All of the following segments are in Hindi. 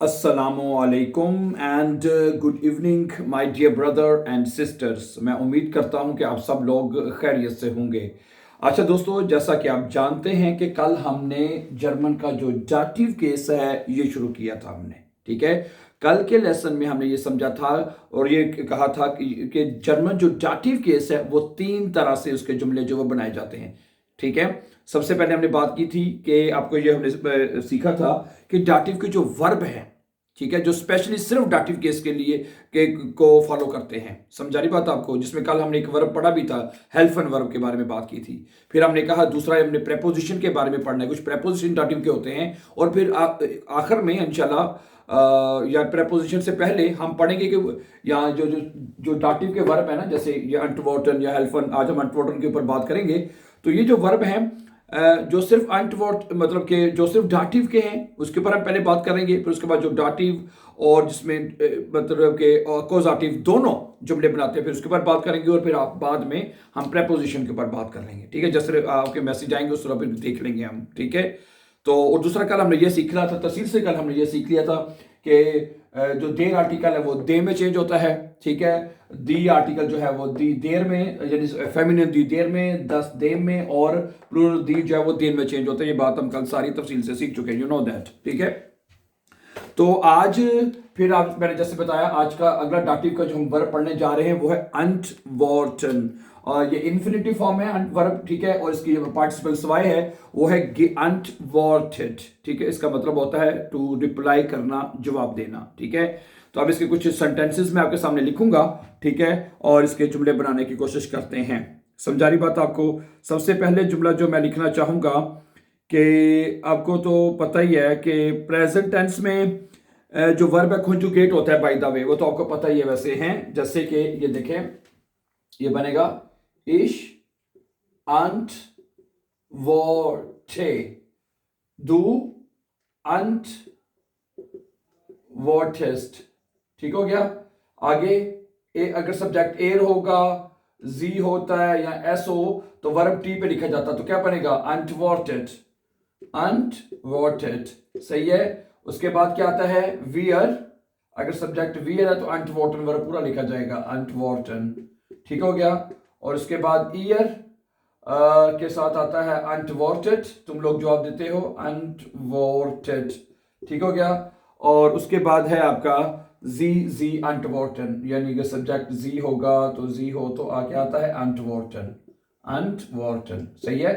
अस्सलामुअलैकुम and good evening my dear brother and sisters. मैं उम्मीद करता हूं कि आप सब लोग खैरियत से होंगे। अच्छा दोस्तों, जैसा कि आप जानते हैं कि कल हमने जर्मन का जो डाटिव केस है ये शुरू किया था हमने। ठीक है, कल के लेसन में हमने ये समझा था और ये कहा था कि जर्मन जो डाटिव केस है वो तीन तरह से उसके जुमले जो वो बनाए जाते हैं। ठीक है, सबसे पहले हमने बात की थी कि आपको ये हमने सीखा था कि डाटिव के जो वर्ब है, ठीक है, जो स्पेशली सिर्फ डाटिव केस के लिए के को फॉलो करते हैं। समझा रही बात आपको? जिसमें कल हमने एक वर्ब पढ़ा भी था, हेल्फन वर्ब के बारे में बात की थी। फिर हमने कहा दूसरा हमने प्रेपोजिशन के बारे में पढ़ना है, कुछ प्रेपोजिशन डाटिव के होते हैं। और फिर आखिर में इंशाल्लाह या प्रेपोजिशन से पहले हम पढ़ेंगे कि यहाँ जो जो जो डाटिव के वर्ब है ना, जैसे ये अंटवर्टन या हेल्फन, आज हम अंटवर्टन के ऊपर बात करेंगे। तो ये जो वर्ब हैं जो सिर्फ अंटवर्ट मतलब कि जो सिर्फ डाटिव के हैं उसके ऊपर हम पहले बात करेंगे। फिर उसके बाद जो डाटिव और जिसमें मतलब के कोजाटिव दोनों जुमले बनाते हैं, फिर उसके ऊपर बात करेंगे। और फिर आप बाद में हम प्रेपोजिशन के ऊपर बात कर लेंगे। ठीक है, जैसे आपके मैसेज आएंगे उस तरह फिर देख लेंगे हम। ठीक है, तो और दूसरा कल हमने ये सीख लिया था, तफसील से कल हमने ये सीख लिया था कि जो देर आर्टिकल है वो दे में चेंज होता है। ठीक है, दी आर्टिकल जो है वो दी देर में, यानी फेमिनिन दी देर में, दस देम में, और प्लूरल दी जो है वो देन में चेंज होता है। ये बात हम कल सारी तफसील से सीख चुके हैं, यू नो दैट। ठीक है, तो आज फिर आप मैंने जैसे बताया, आज का अगला डाटिव का जो हम वर्ब पढ़ने जा रहे हैं वो है अंटवर्टन। और ये इन्फिनिटिव फॉर्म है वर्ब। ठीक है, और इसकी जो पार्टिसिपल सवाई है वो है अंटवर्टेड। ठीक है, इसका मतलब होता है टू रिप्लाई करना, जवाब देना। ठीक है, तो अब इसके कुछ सेंटेंसेस मैं आपके सामने लिखूंगा। ठीक है, और इसके जुमले बनाने की कोशिश करते हैं। समझा रही बात आपको? सबसे पहले जुमला जो मैं लिखना चाहूंगा कि आपको तो पता ही है कि प्रेजेंट टेंस में जो वर्ब है कॉन्जुगेट होता है, बाय द वे, वो तो आपको पता ही है वैसे हैं। जैसे कि ये देखें, ये बनेगा इश अंट वॉटे, दू अंट वॉटेस्ट। ठीक हो गया? आगे अगर सब्जेक्ट एयर होगा, जी होता है या एस हो तो वर्ब टी पे लिखा जाता, तो क्या बनेगा? अनटवर्टेड, अनटवर्टेड। सही है। उसके बाद क्या आता है? वियर। अगर सब्जेक्ट वियर है तो अनटवर्टन वर्ब पूरा लिखा जाएगा, अनटवर्टन। ठीक हो गया? और उसके बाद ईयर के साथ आता है अनटवर्टेड। तुम लोग जवाब देते हो अनटवर्टेड। ठीक हो गया? और उसके बाद है आपका जी अंटवर्टन, यानी कि सब्जेक्ट जी होगा तो जी हो तो क्या आता है? अंटवर्टन, अंटवर्टन। सही है।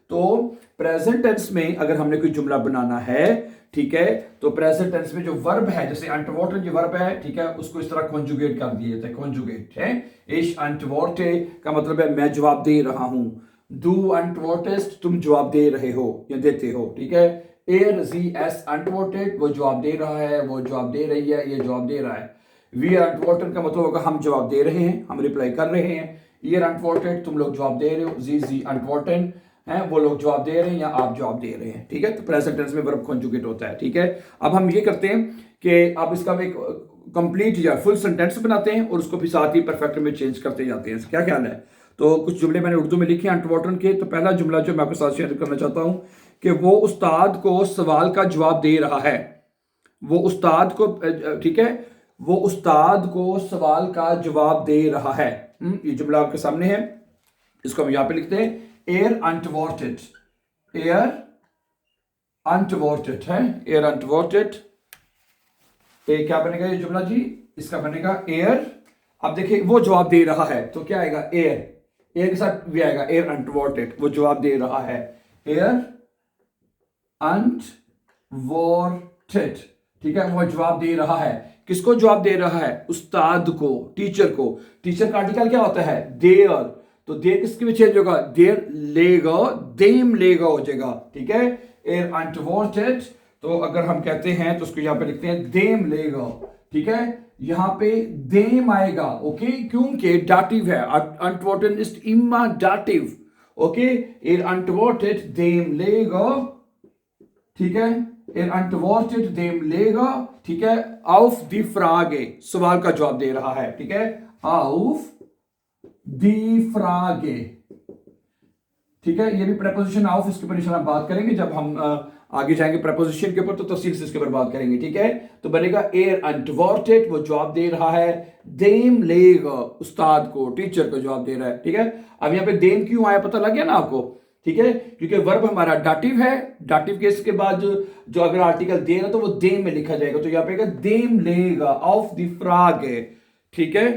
तो प्रेजेंट टेंस में अगर हमने कोई जुमला बनाना है, ठीक है, तो प्रेजेंट टेंस में जो वर्ब है, जैसे अंटवर्टन जो वर्ब है, ठीक है, उसको इस तरह कॉन्जुगेट कर दिए जाते हैं। कॉन्जुगेट है इश अंटवर्टे का मतलब है मैं जवाब दे रहा हूं। डू अंटवर्टेस्ट, तुम जवाब दे रहे हो या देते हो। ठीक है, एयर जी एस अनटवर्टेड, वो जवाब दे रहा है, वो जवाब दे रही है, ये जवाब दे रहा है। वी आर अनटवर्टेड का मतलब होगा हम जवाब दे रहे हैं, हम रिप्लाई कर रहे हैं। ईयर अनटवर्टेड, तुम लोग जवाब दे रहे हो। जी अनटवर्टेड है, वो लोग जवाब दे रहे हैं या आप जवाब दे रहे हैं। ठीक है, तो प्रेजेंट टेंस में वर्ब कॉन्जुगेट होता है। ठीक है, अब हम ये करते हैं कि आप इसका एक कंप्लीट या फुल सेंटेंस बनाते हैं और उसको भी साथ ही परफेक्ट में चेंज करते जाते हैं। क्या ख्याल है? तो कुछ जुमले मैंने उर्दू में लिखे अंटवर्टन के। तो पहला जुमला जो मैं आपके साथ शेयर करना चाहता हूं कि वो उस्ताद को सवाल का जवाब दे रहा है। वो उस्ताद को, ठीक है, वो उस्ताद को सवाल का जवाब दे रहा है। ये जुमला आपके सामने है, इसको हम यहां पे लिखते हैं एयर अनटवर्टेड। एयर अनटवर्टेड है, एयर अनटवर्टेड। क्या बनेगा ये जुमला जी? इसका बनेगा एयर। अब देखिए वो जवाब दे रहा है तो क्या आएगा? एयर। एयर के साथ भी आएगा एयर अनटवर्टेड, वो जवाब दे रहा है। एयर अनटवर्टेड। ठीक है, वो जवाब दे रहा है। किसको जवाब दे रहा है? उस्ताद को, टीचर को। टीचर का आर्टिकल क्या होता है? देयर। तो देर किसके में चेंज होगा? देर लेगा, देम लेगा हो जाएगा। ठीक है, एयर अनटवर्टेड। तो अगर हम कहते हैं तो उसको यहां पे लिखते हैं देम लेगा। ठीक है, यहां पे देम आएगा। ओके, क्योंकि डाटिव है, अनटवर्टेड इज इम्मा डाटिव। ओके, एयर अनटवर्टेड देम लेगा। ठीक है, एर अंटवर्टेड देम लेगा। ठीक है, आउफ दी फ्रागे, सवाल का जवाब दे रहा है। ठीक है, आउफ दी फ्रागे। ठीक है, ये भी प्रेपोजिशन आउफ, इसके ऊपर इंशाल्लाह बात करेंगे जब हम आगे जाएंगे प्रपोजिशन के ऊपर तो तफसील से इसके ऊपर बात करेंगे, ठीक है। तो बनेगा एयर अनटवर्टेड, वो जवाब दे रहा है देम लेगा, उस्ताद को, टीचर को जवाब दे रहा है, ठीक है। अब यहाँ पे देम क्यों आया पता लग गया ना आपको, ठीक है, क्योंकि वर्ब हमारा डाटिव है, डाटिव केस के बाद जो अगर आर्टिकल दे रहा तो वो देम में लिखा जाएगा, तो यहाँ पे देम लेगा ऑफ द फ्रॉग है, ठीक है।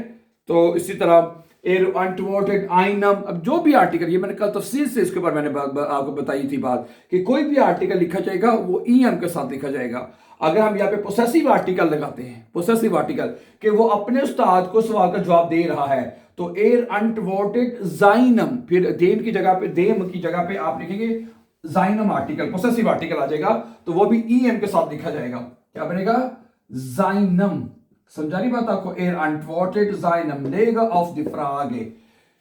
तो इसी तरह एयर अनटवर्टेड आइनम, अब जो भी आर्टिकल, ये मैंने कल तफसील से इसके ऊपर मैंने आपको बताई थी बात कि कोई भी आर्टिकल लिखा जाएगा वो ईएम के साथ लिखा जाएगा। अगर हम यहाँ पे पोसेसिव आर्टिकल लगाते हैं, पोसेसिव आर्टिकल कि वो अपने उस्ताद को सवाल का जवाब दे रहा है, तो एयर अनटवर्टेड जाइनम, फिर देम की जगह पे, देम की जगह पे आप लिखेंगे जाइनम आर्टिकल, पोसेसिव आर्टिकल आ जाएगा, तो वो भी ईएम के साथ लिखा जाएगा, क्या बनेगा जाइनम। समझा रही बात आपको, एयर अनटवर्टेड जाइनम लेगा ऑफ द फ्रॉग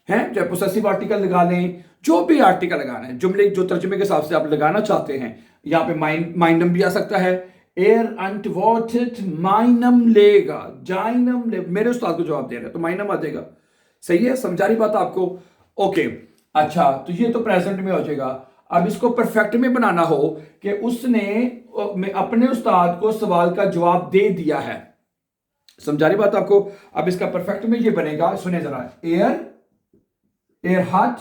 है, चाहे पोसेसिव आर्टिकल लगा लें, जो भी आर्टिकल लगाना है, जुमले जो तर्जुमे के हिसाब से आप लगाना चाहते हैं, यहाँ पे माइनम भी आ सकता है, एयर अनटवर्टेड माइनम लेगा, जाइनम ले, मेरे उस्ताद को जवाब दे रहा है तो माइनम आ जाएगा, सही है, समझा रही बात आपको, ओके। अच्छा, तो ये तो प्रेजेंट में हो जाएगा। अब इसको परफेक्ट में बनाना हो कि उसने अपने उस्ताद को सवाल का जवाब दे दिया है, समझा रही बात आपको। अब इसका परफेक्ट में ये बनेगा, सुने जरा, एयर हार्ट,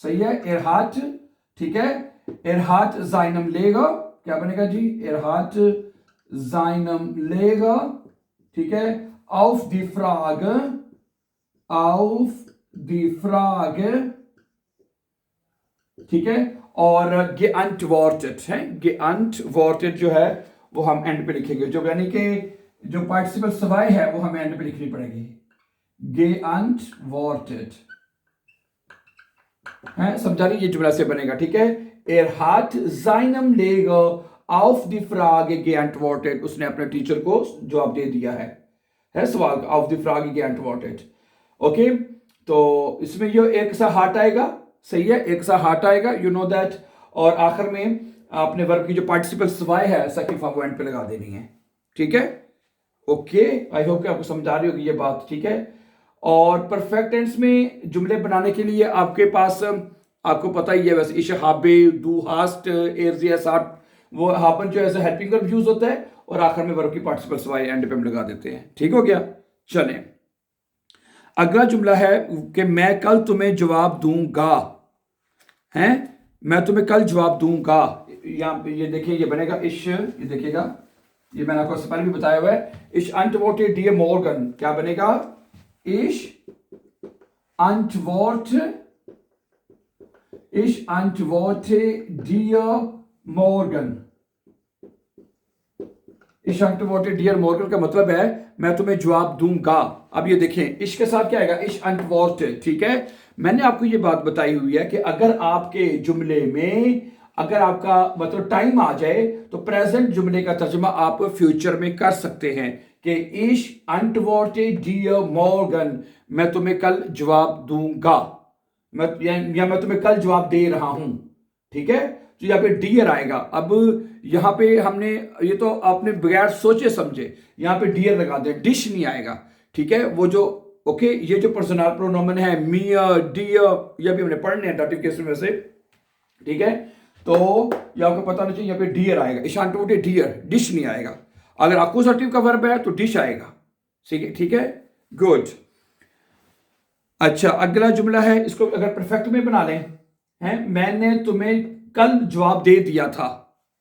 सही है, एयर हार्ट, ठीक है, एयर हार्ट जाइनम लेगा, क्या बनेगा जी, एयर हार्ट जाइनम लेगा, ठीक है, of the frog, of the frog, ठीक है, और geantwortet है, geantwortet जो है वो हम एंड पे लिखेंगे, जो यानी कि जो पार्टिसिपल सवाई है वो हमें एंड पे लिखनी पड़ेगी, geantwortet है, समझा रही, ये जुमला से बनेगा, ठीक है। Er hat seinem Lehrer auf die Frage geantwortet, उसने अपने टीचर को जवाब दे दिया है सवाल का, auf die Frage geantwortet, okay. तो इसमें ये एक सा हार्ट आएगा, सही है, एक सा हार्ट आएगा, यू नो दैट, और आखिर में आपने वर्ब की जो पार्टिसिपल सवाई है सेकंड फॉर्म एंड पे लगा देनी है, ठीक है, ओके। आई होप कि आपको समझा रही होगी ये बात, ठीक है। और परफेक्ट टेंस में जुमले बनाने के लिए आपके पास, आपको पता ही है वैसे, इश हाबे, डू हास्ट, एयर साट, वो हापन जो है हेल्पिंग वर्ब यूज होता है, और आखिर में वर्ब की पार्टिसिपल सवाई एंड पे हम लगा देते हैं, ठीक हो गया। चलें, अगला जुमला है कि मैं कल तुम्हें जवाब दूंगा, हैं, मैं तुम्हें कल जवाब दूंगा, यहाँ पे ये देखिए, ये बनेगा इश, ये देखिएगा, ये मैंने आपको पहले भी बताया हुआ है, इश अनटवर्टेड डियर मॉर्गन, क्या बनेगा, इश अनटवर्टेड डियर मॉर्गन, इश अनटवर्टेड डियर मॉर्गन का मतलब है मैं तुम्हें जवाब दूंगा। अब ये देखें, इश के साथ क्या आएगा, इश अनटवर्टेड, ठीक है। मैंने आपको ये बात बताई हुई है कि अगर आपके जुमले में अगर आपका मतलब टाइम आ जाए तो प्रेजेंट जुमले का तर्जुमा आप फ्यूचर में कर सकते हैं कि इश अनटवर्टेड डियर मॉर्गन, मैं तुम्हें कल जवाब दूंगा, या मैं तुम्हें कल जवाब दे रहा हूं, ठीक है। तो यहाँ पे डियर आएगा। अब यहाँ पे हमने ये तो आपने बगैर सोचे समझे यहाँ पे डियर लगा दे, डिश नहीं आएगा, ठीक है। वो जो ओके, ये जो पर्सनल प्रोनोमन है मियर, डियर, ये भी हमने पढ़ने हैं डाटिव केस में वैसे, ठीक है। तो ये आपको पता नहीं चाहिए, यहाँ पे डियर आएगा, ईशान टूटे डियर, डिश नहीं आएगा। अगर अक्यूजेटिव का वर्ब है तो डिश आएगा, ठीक है, गुड। अच्छा, अगला जुमला है, इसको अगर परफेक्ट में बना लें, हैं, मैंने तुम्हें कल जवाब दे दिया था,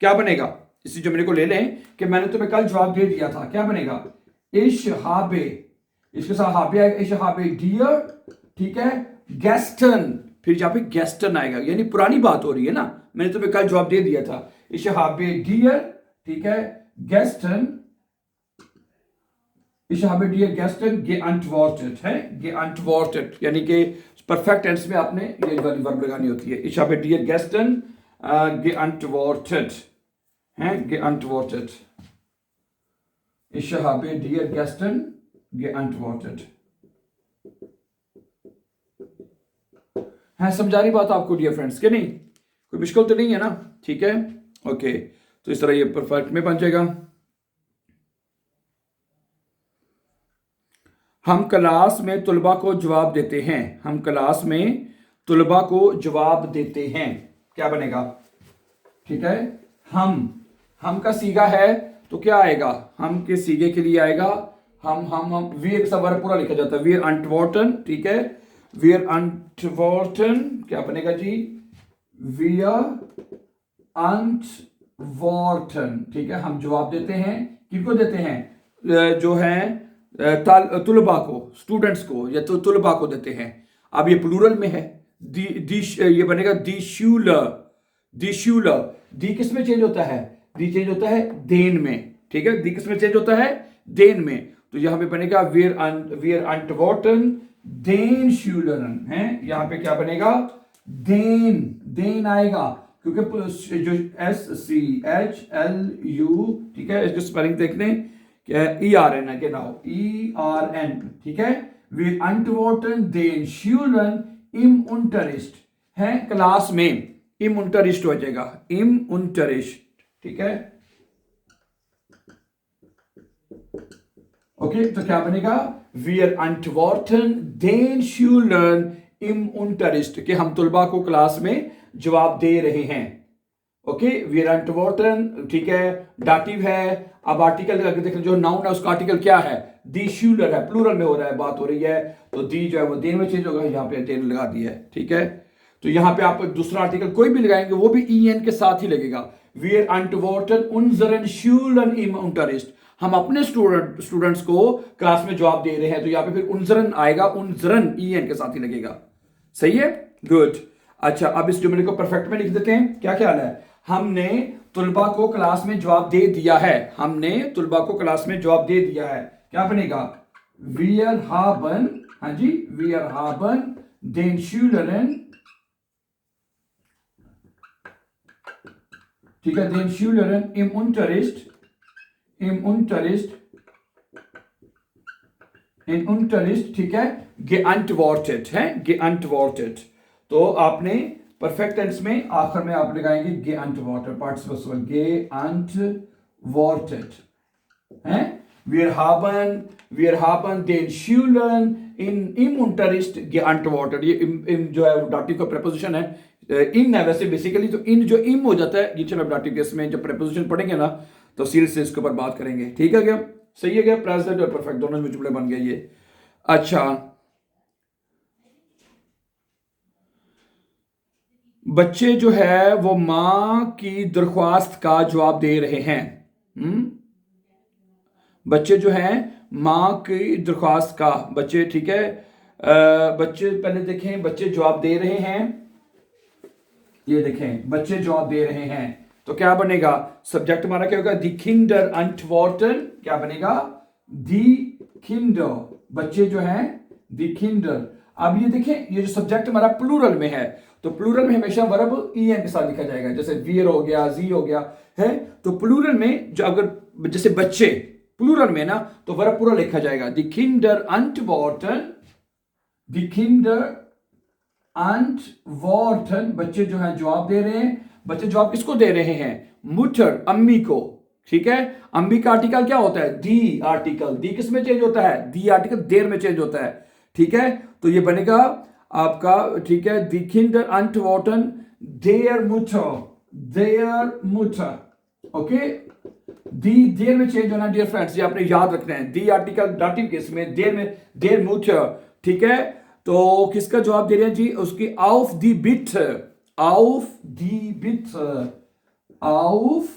क्या बनेगा, इसी जुमले को ले लें कि मैंने तुम्हें कल जवाब दे दिया था, क्या बनेगा, इश हाबे, इसके साथ हाबे आएगा, इश हाबे डियर, ठीक है, गेस्टन, फिर यहाँ पे गेस्टन आएगा, यानी पुरानी बात हो रही है ना, मैंने तुम्हें कल जवाब दे दिया था, इश हाबे डियर, ठीक है, गेस्टन, इश हाबे डियर गेस्टन geantwortet है, geantwortet, यानी कि परफेक्ट टेंस में आपने ये वाली वर्ब लगानी होती है, इश हाबे डियर गेस्टन geantwortet है, geantwortet, इश हाबे डियर गेस्टन geantwortet है। समझा रही बात आपको डियर फ्रेंड्स के नहीं, कोई मुश्किल तो नहीं है ना, ठीक है, ओके। तो इस तरह ये परफेक्ट में बन जाएगा। हम क्लास में तुलबा को जवाब देते हैं, हम क्लास में तुलबा को जवाब देते हैं, क्या बनेगा, ठीक है, हम का सीगा है तो क्या आएगा, हम के सीगे के लिए आएगा हम वीर का वर्ब पूरा लिखा जाता है, वीर अंटवर्टन, ठीक है, वीर अंटवर्टन क्या बनेगा जी, वीर अंटवर्टन, ठीक है। हम जवाब देते हैं, किनको देते हैं, जो है तुलबा को, स्टूडेंट्स को, या तो तुलबा को देते हैं। अब ये प्लूरल में है, ये बनेगा दी शूलर, दी शूलर। दी किस में चेंज होता है, दी चेंज होता है देन में, ठीक है, दी किस में चेंज होता है, देन में। तो यहां पे बनेगा वीर अंटवर्टन देन शूलरन है, यहां पे क्या बनेगा, देन, देन आएगा, क्योंकि जो SCHLU, ठीक है, इसकी स्पेलिंग देखने ERN है, नाउ ERN, ठीक है। वीर अंटवर्टन देन शूलरन इम unterricht है, क्लास में, इम unterricht हो जाएगा, इम unterricht, ठीक है। ओके, तो क्या बनेगा, वीर अंटवर्टन देन शूलरन इम unterricht, कि हम तुलबा को क्लास में जवाब दे रहे हैं। ओके, वीर अंटवर्टन, ठीक है, डाटिव है। अब आर्टिकल देख, जो नाउन है उसका आर्टिकल क्या है, दी शूलर है, प्लूरल में हो रहा है, बात हो रही है, तो दी जो है वो देन में चेंज होगा, यहाँ पे देन लगा दिया है, ठीक है। तो यहाँ पे आप दूसरा आर्टिकल कोई भी लगाएंगे वो भी EN के साथ ही लगेगा। वीर अंटवर्टन उनजरन शूलरन इम unterricht, हम अपने स्टूडेंट्स को क्लास में जवाब दे रहे हैं, तो यहाँ पे फिर उनजरन आएगा, उनजरन EN के साथ ही लगेगा, सही है, गुड। अच्छा, अब इस जुमले को परफेक्ट में लिख देते हैं। क्या ख्याल है, हमने तुलबा को क्लास में जवाब दे दिया है, हमने तुलबा को क्लास में जवाब दे दिया है, क्या बनेगा, वीर हाबन, हाँ जी, वीर हाबन देन शूलरन, ठीक है, देन शूलरन इम unterricht, इम unterricht, इन unterricht, ठीक है, geantwortet है, geantwortet। तो आपने परफेक्ट टेंस में आखिर में आप लगाएंगे geantwortet, पार्टिसिपल geantwortet है। wir haben den Schülern im Unterricht geantwortet, ये im जो है डाटिव का प्रेपोजिशन है, इन है वैसे बेसिकली, तो इन जो इम हो जाता है, ये चलो डाटिव केस में जब प्रेपोजिशन पढ़ेंगे ना तो सीरीज से इसके ऊपर बात करेंगे, ठीक है क्या, सही है क्या, प्रेजेंट और परफेक्ट दोनों में जुमले बन गए ये। अच्छा, बच्चे जो है वो मां की दरख्वास्त का जवाब दे रहे हैं। बच्चे जो हैं मां की दरख्वास्त का, बच्चे, ठीक है, बच्चे पहले देखें, बच्चे जवाब दे रहे हैं, ये देखें बच्चे जवाब दे रहे हैं, तो क्या बनेगा, सब्जेक्ट हमारा क्या होगा, दी किंडर अंटवर्टन, क्या बनेगा, दी किंडर, बच्चे जो हैं दी किंडर। अब ये देखें, ये जो सब्जेक्ट हमारा प्लूरल में है, तो प्लूरल में हमेशा वर्ब EN के साथ लिखा जाएगा, जैसे वीर हो गया, जी हो गया है, तो प्लूरल में जो अगर जैसे बच्चे प्लूरल में ना, तो वर्ब पूरा लिखा जाएगा, दी किंडर अंटवर्टन, दी किंडर अंटवर्टन, बच्चे जो हैं जवाब दे रहे हैं। बच्चे जवाब किसको दे रहे हैं, मुटर, अम्मी को, ठीक है। अम्मी का आर्टिकल क्या होता है, दी आर्टिकल, दी किस में चेंज होता है, दी आर्टिकल देर में चेंज होता है, ठीक है। तो ये बनेगा आपका, ठीक है, दी किंडर अंटवर्टन देयर मुटर, ओके। दी देर में चेंज होना डियर फ्रेंड्स, ये आपने याद रखना है, दी आर्टिकल डाटिव केस में, देर में देर मुटर, ठीक है। तो किसका जवाब दे रहे हैं जी, उसकी auf die Bitte, auf die Bitte, auf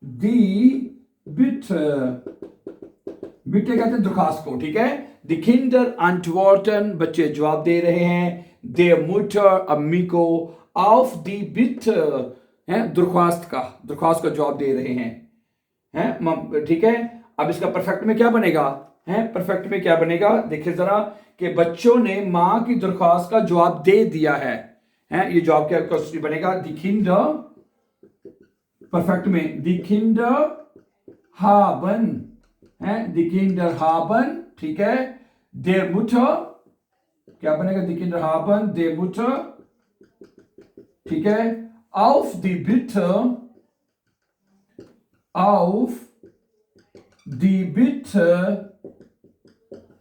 die Bitte, बिटे कहते हैं दरखास्त को, ठीक है। दी किंडर antworten, बच्चे जवाब दे रहे हैं, देयर मुटर, अम्मी को, auf die Bitte है, दरखास्त का जवाब दे रहे हैं, ठीक है। अब इसका परफेक्ट में क्या बनेगा, है परफेक्ट में क्या बनेगा, देखिए जरा, कि बच्चों ने मां की दरख्वास्त का जवाब दे दिया है, ये जवाब क्या बनेगा, दी किंडर, परफेक्ट में दी किंडर haben है, दी किंडर haben, ठीक है, देयर मुटर, क्या बनेगा, दी किंडर haben देयर मुटर, ठीक है, auf die Bitte, auf die Bitte,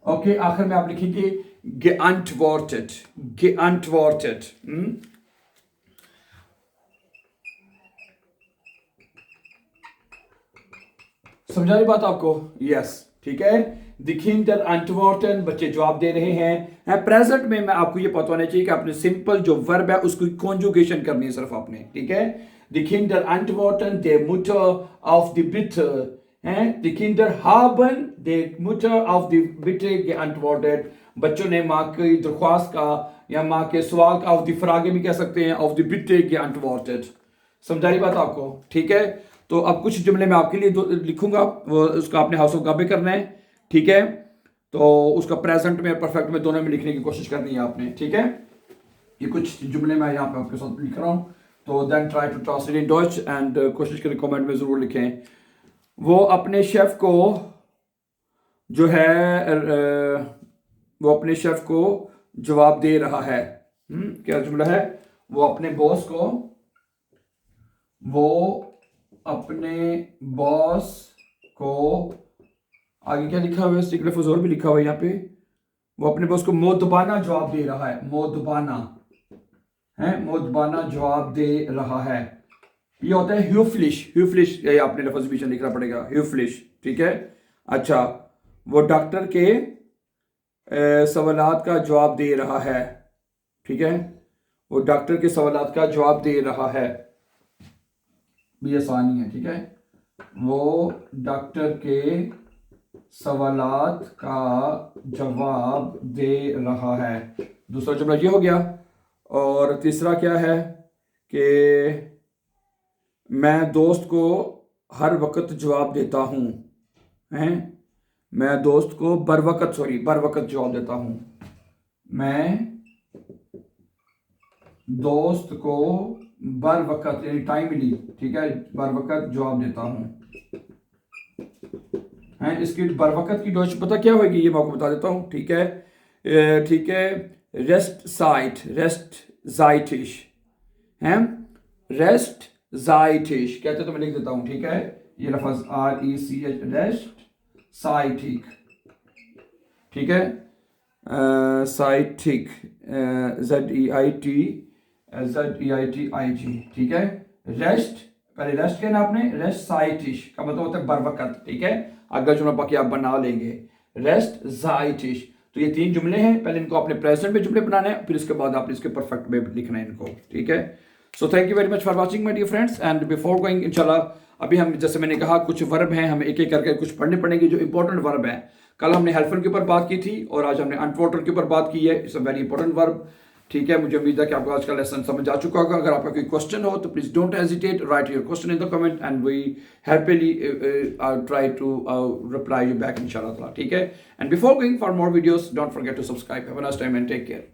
okay, आखिर में आप लिखेंगे geantwortet, geantwortet, समझा रही बात आपको? यस, ठीक है। द किंडर एंटवर्टन, बच्चे जवाब दे रहे हैं। प्रेजेंट में मैं आपको ये पता होना चाहिए कि आपने सिंपल जो वर्ब है उसकी कॉन्जुगेशन करनी है सिर्फ आपने, ठीक है। द किंडर एंटवर्टन दे मुटर ऑफ द बिटर हैं, द किंडर haben दे मुटर ऑफ द बिटर geantwortet, बच्चों ने माँ की दरख्वास्त का या माँ के सवाल का ऑफ द फ्रागे भी कह सकते हैं, ऑफ द बिटर geantwortet। समझाई बात आपको? ठीक है। तो अब कुछ जुमले मैं आपके लिए लिखूंगा, वो उसका आपने हाउस ऑफ गाबे करना है, ठीक है। तो उसका प्रेजेंट में परफेक्ट में दोनों में लिखने की कोशिश करनी है आपने, ठीक है। ये कुछ जुमले मैं यहाँ पे आपके साथ लिख रहा हूँ, तो then try to translate in डॉच एंड कोशिश करें कमेंट में ज़रूर लिखें। वो अपने शेफ को जो है वो अपने शेफ को जवाब दे रहा है। क्या जुमला है? वो अपने बॉस को आगे क्या लिखा हुआ है? सिक लफ्ज़ और भी लिखा हुआ है यहाँ पे। वो अपने बॉस को मोदबाना जवाब दे रहा है। मोदबाना है, मोदबाना जवाब दे रहा है। ये होता है ह्यूफ्लिश। ह्यूफ्लिश ये आपने लफ्ज़ बीच में लिखना पड़ेगा, ह्यूफ्लिश, ठीक है। अच्छा, वो डॉक्टर के सवालात का जवाब दे रहा है, ठीक है। वो डॉक्टर के सवालात का जवाब दे रहा है, भी आसानी है, ठीक है। वो डॉक्टर के सवालात का जवाब दे रहा है। दूसरा जुमला ये हो गया। और तीसरा क्या है कि मैं दोस्त को हर वक्त जवाब देता हूँ, हैं। मैं दोस्त को बर वक्त जवाब देता हूँ। मैं दोस्त को बर वक्त यानी टाइमली, ठीक है, बर वक्त जवाब देता हूँ, हैं। इसकी बर वक्त की डॉच पता क्या होगी, ये मैं आपको बता देता हूँ, ठीक है। ठीक है, रेस्ट जाइटिश हैं, रेस्ट जाइटिश कहते तो मैं लिख देता हूँ, ठीक है। ये लफ्ज़ RECH, रेस्ट साइटिक, ठीक है। साइटिक ZEITIG, ठीक है। रेस्ट, पहले रेस्ट कहना आपने, रेस्ट साइटिश का मतलब होता है बर वक्त, ठीक है। अगला जुमला बाकी आप बना लेंगे, रेस्ट जाइटिश। तो ये 3 जुमले हैं, पहले इनको आपने प्रेजेंट में जुमले बनाने हैं, फिर इसके बाद आपने इसके परफेक्ट में लिखना है इनको, ठीक है। So thank you very much for watching my dear friends, and before going इंशाल्लाह अभी हम जैसे मैंने कहा कुछ वर्ब हैं, हमें एक एक करके कुछ पढ़ने पड़ेंगे जो इंपॉर्टेंट वर्ब हैं। कल हमने हेल्पफुल के ऊपर बात की थी और आज हमने अनवॉटर के ऊपर बात की है। It's a very important verb, ठीक है। मुझे उम्मीद है कि आपको आज का लेसन समझ आ चुका होगा। अगर आपका कोई क्वेश्चन हो तो please don't hesitate, write your question in the comment and we happily try to reply you back इंशाल्लाह, ठीक है। And before going for more videos don't forget to subscribe. Have a nice time and take care.